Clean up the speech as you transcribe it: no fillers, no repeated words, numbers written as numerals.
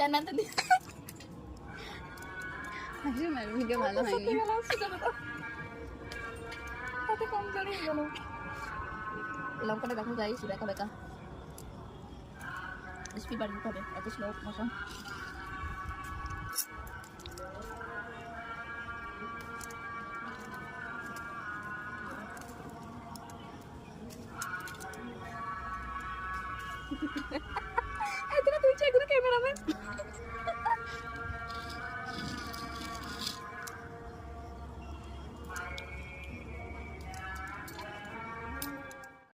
কান্না তো দি হাসি মার ভিডিও ভালো হয়নি তাতে কম জানি গেল লঙ্কাটা দেখো গাইস বেকা বেকা স্পিড বাড়িয়ে দিতে হবে এত স্লো মোশন